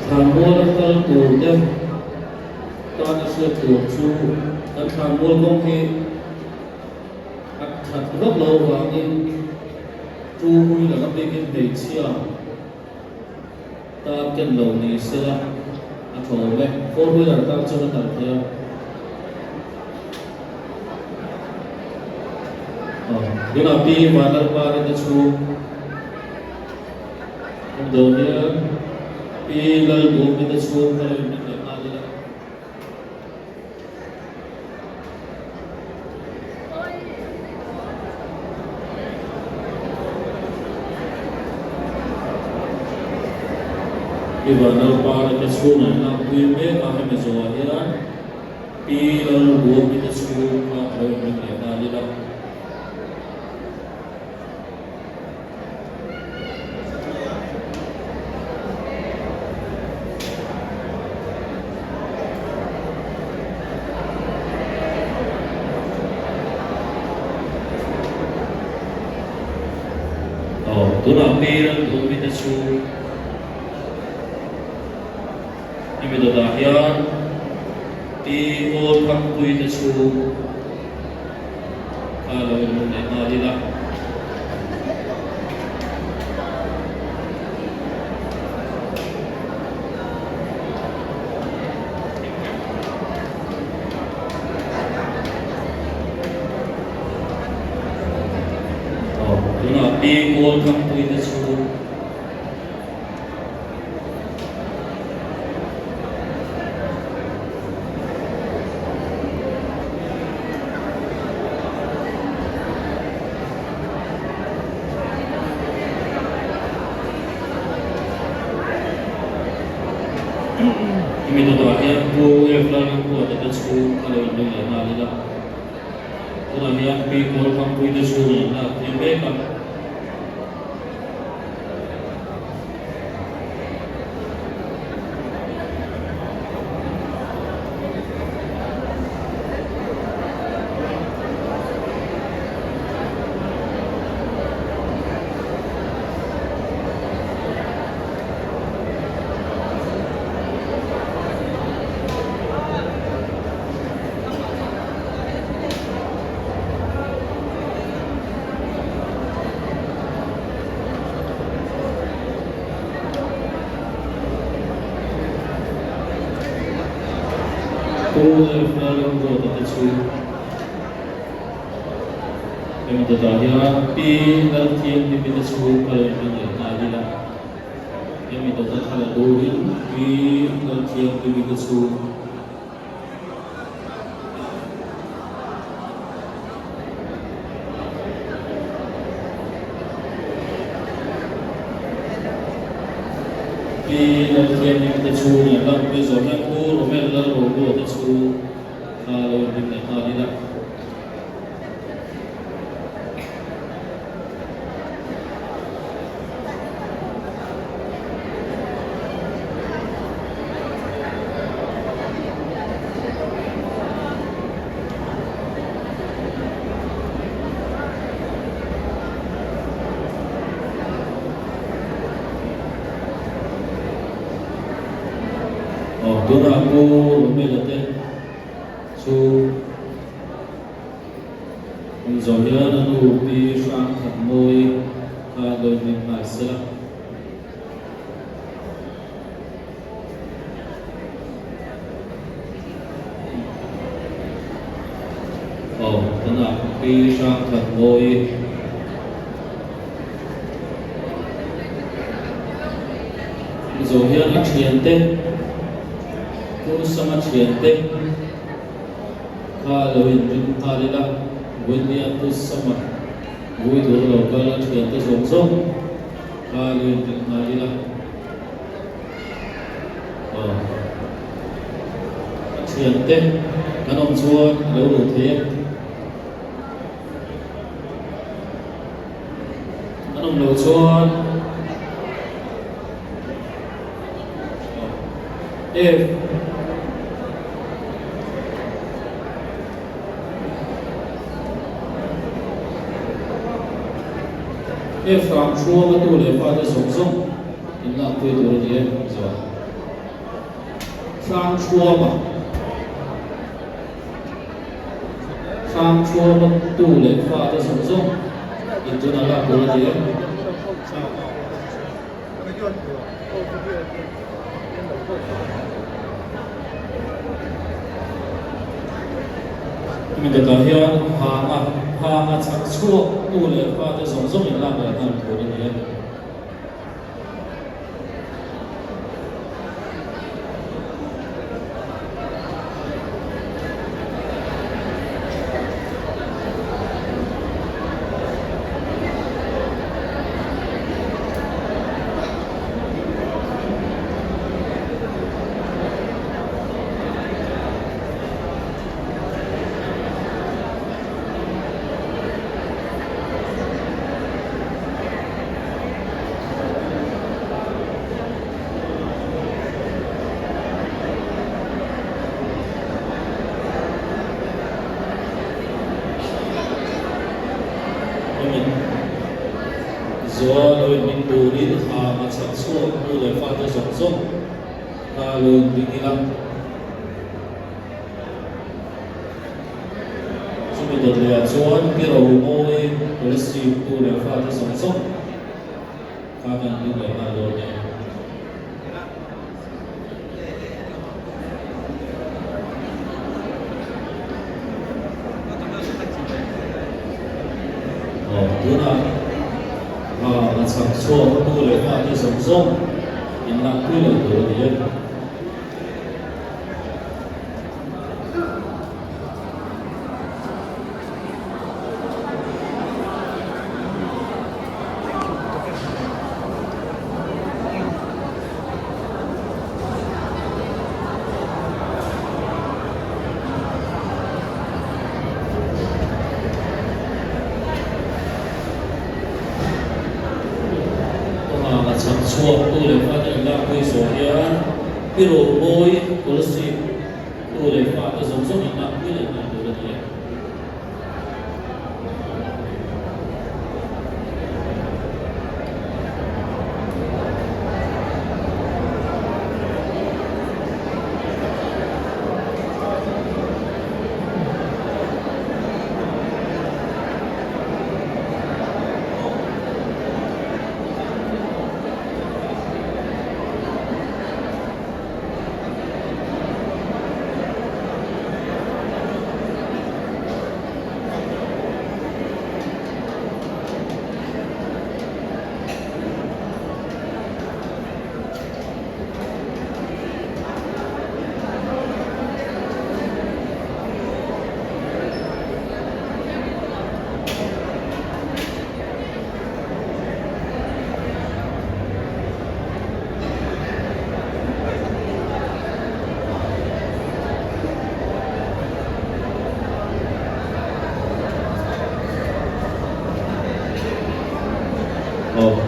Thamul kalau tu dia, tak ada sesuatu. Dan thamul kong ni. Thật rất lâu và nên chú huy là các bên để chia ta cần đầu này xưa thổ về cô huy là ta cho nó thật theo nhưng mà pi và lần ba đến chú đầu nữa pi lần bốn đến chú phải mình để mà đi lại Ibadah para kesunan nak kuibe kami menjualnya, pilal buah kita semua kami menjualnya adalah tu nak pilal buah kita semua. Ini berdahaya di orang kui tersebut kalau mengenai marilah di orang kui tersebut Ini tu terakhir tu yang lalu tu ada tersebut kalau ini yang ada lah. Tu yang pikul kampung itu semua lah. Yang baik yang lalu tu ada tersebut. Yang terakhir pi dalam tiang di tersebut kalau ini yang ada lah. Yang itu adalah duri pi dalam tiang di tersebut. Pi dalam tiang di tersebut yang lalu zona ku romel lalu tu tersebut kalau ini yang ada lah. Dona aku lumilate su Zohian anu pi sang moi ka doi min masela Dona pi sang moi Zohian achiente tu sama achiente ka doi min kalila William tu sama vui tu lo ka la chiente song song ka doi min kalila achiente kanom chuan lo lo the kanom lo chuan if Frank Chua mà tu lệ pha tới sống sống, in là quê tu đi em rồi. Frank Chua mà tu lệ pha tới sống sống, in tu là tu đi em. Mình được cả hiện hàng chắc chua tu lệ pha tới sống sống in làm là làm tu đi em. Rồi mình đủ đi mà chắc chua tu lệ pha tới sống sống, ta luôn đi đi lắm. Chúng mình được lệ chuan cái đầu môi của sư tu lệ pha tới sống sống, ta mình đi lệ mà rồi này. Thứ nào là sẵn sàng tu lễ pha tới sống sống, in là quy luật của địa. Sẵn sàng tu lễ pha tới là quy số hiền, cái đồ môi của sư tu lễ pha tới sống sống in là quy luật của địa.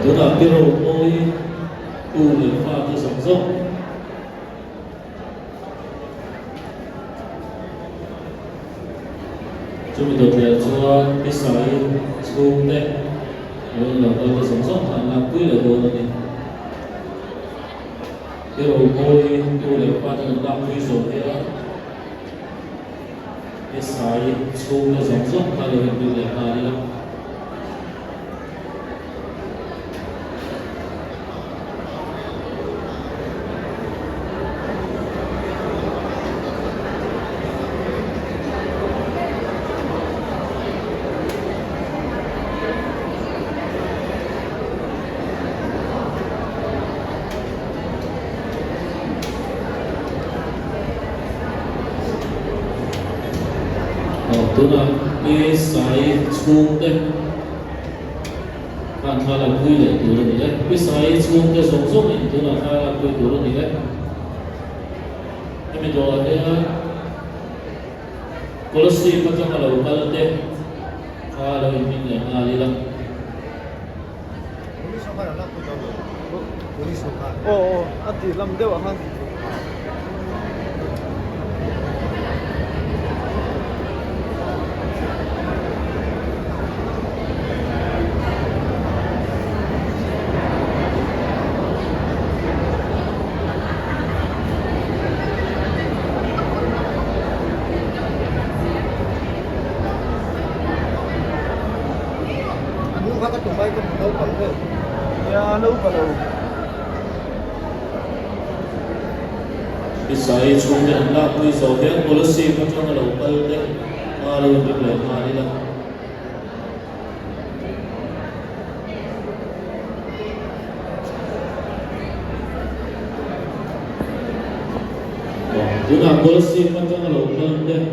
Tức là cái đồ môi tu lễ pha tới sống sống. Chúng mình được lệ cho cái sợi xuống đây, rồi là tôi sống sống là quy là đồ này. cái đầu ngôi tu để qua những đạo quy số thế cái sai xuống cái dòng dốc ta được hình được là đi đâu tu na cái sai xuống đấy kan tha là quy để tu rồi đấy cái sai xuống cái dòng dốc này tu là tha là quy tu rồi đấy cái mình nói thế Colossi bắt đầu là lâu cái đấy tha là mình này là đi đâu Ati lam dewa han. Anu kata tumbai ke nau kalau ya nau kalau cái sai xuống cái là quy số thế Colossi bắt đầu là lâu cái đấy mà rồi mình lại mà đi đâu chúng ta Colossi bắt đầu là lâu cái đấy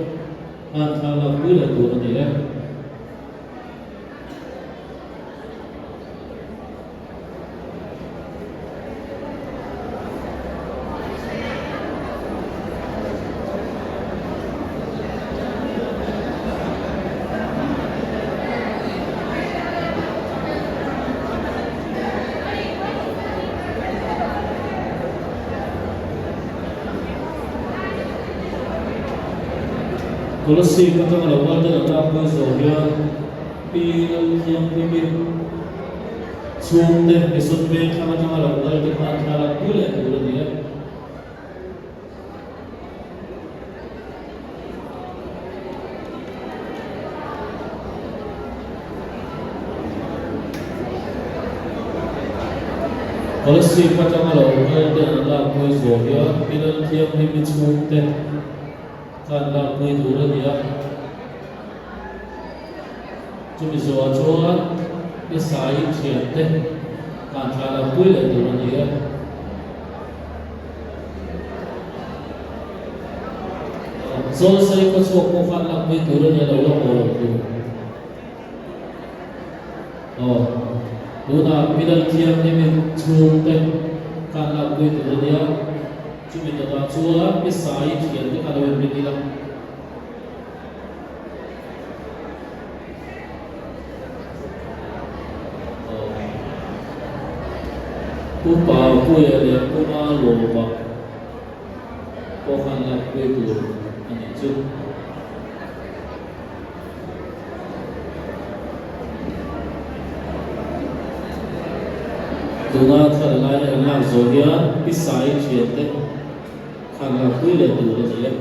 mà tha là quy là tu rồi đấy Colossi bắt đầu là quan trọng là quy số kia pi yang pi xuống đây cái số bên tham gia là quan trọng là quy là tu rồi đấy Colossi bắt đầu là quan trọng là quy số kia pi yang pi xuống đây kan la quy tu rồi đấy chúng mình cho cái sai chuyện đấy kan tha là quy là tu rồi đấy so sai có số có kan la quy tu rồi đấy là lo tu na bidal thiam ni mình chung đấy kan la quy tu rồi đấy chúng mình đã cho cái sai chuyện cái kan la quy đi đâu ku pa ku ya le ku ma lo ba ko kan la ku tu ani chu tu na tha la la zo ya cái sai chuyện đấy kan la ku le tu rồi đấy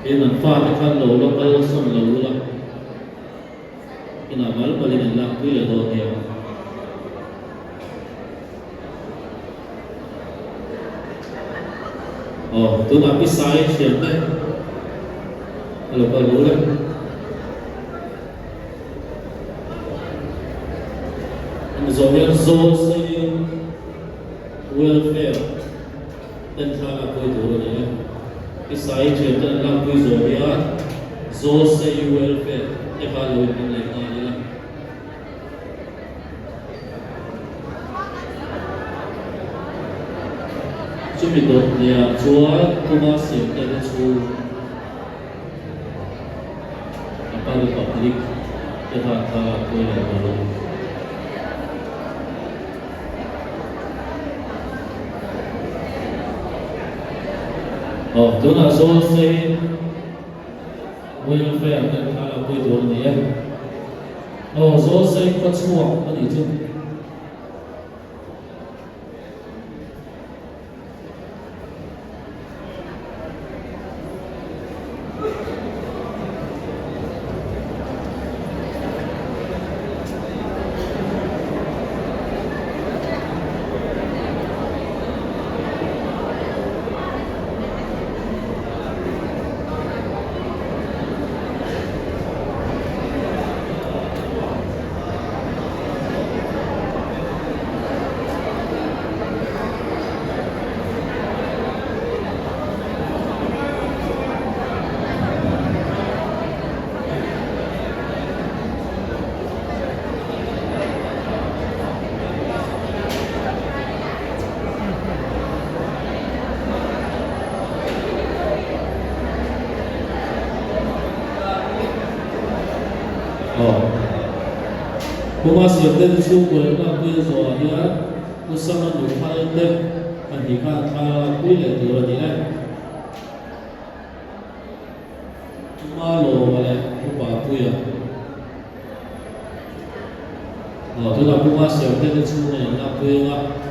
cái mình pha cái kan lo lo cái xong lo lo ina mal bali na lang quy là đồ nhiều tôi mà biết sai chuyện đấy là có lỗi đấy rồi bây giờ xây welfare nên thà là quy tụ rồi đấy cái sai chuyện đấy là quy rồi bây giờ xây welfare cái ba lỗi mình lại chúng mình đột nhà chúa kuma xiêm cái chú apa được public cái thằng ta quay lại rồi tôi là số xây welfare cái thằng là quay đồn này số xây có chuộc cái gì chứ Kuma siap dan su boleh nak punya soalnya usaha lupa itu andika kalau punya tu orang ni cuma lo boleh lupa punya tu nak kuma siap dan su ni nak punya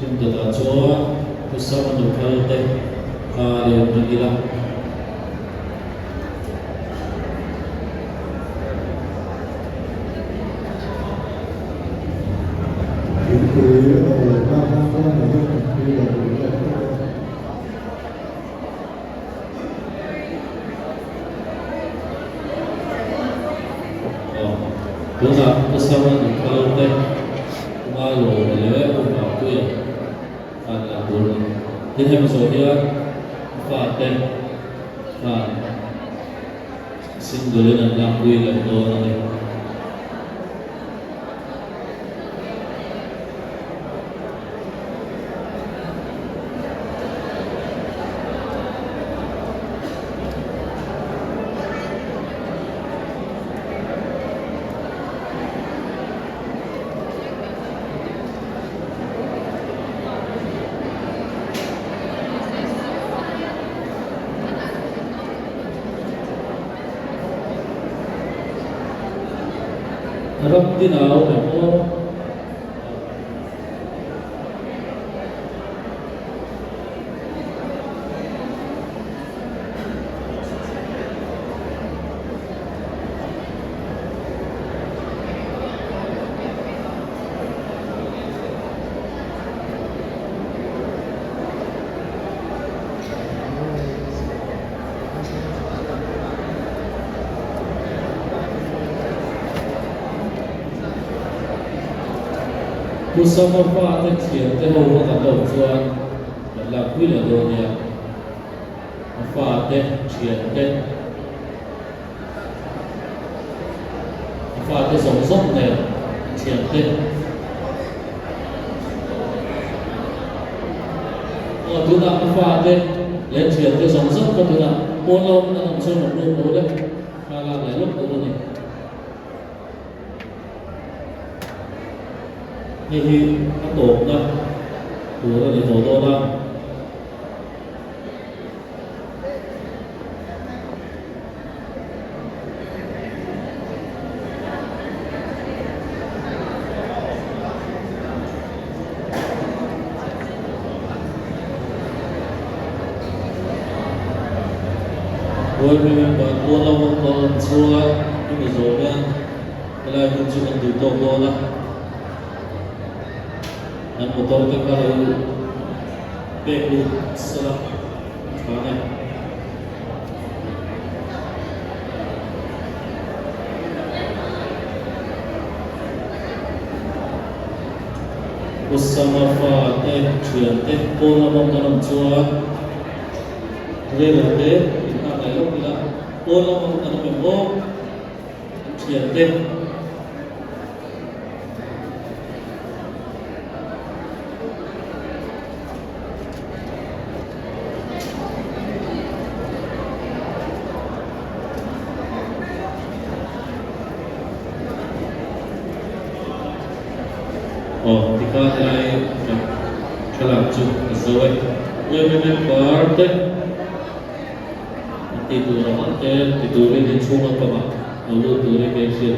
cuma dah coba usaha lupa itu kalau lagi lah. Dosa bersama kalau teh malu boleh apa tu ya karena boleh jadi maksudnya fatih kan singgulin dan lakui dan doa ni harap tinau memang bersama fatih siap teh orang atau tuan berlaku le dunia fatih siap teh fatih song ni siap teh tu nak fatih lain siap teh song tu nak pulau nak semua pulau dah kalau lain pulau ni thì các tổ đó của thì tổ to đó rồi mình bảo tua lâu còn xua nhưng mà rồi nha cái này mình chỉ cần từ tổ to đó dan motor ke kalau begu setelah banyak bersama fatih ciantek pola mengtanam cuan lelaki kita lalu kita pola mengtanam bego ciantek Tika ay kalapju zoe women part tidur din sunga pa ma lalu turi ke siya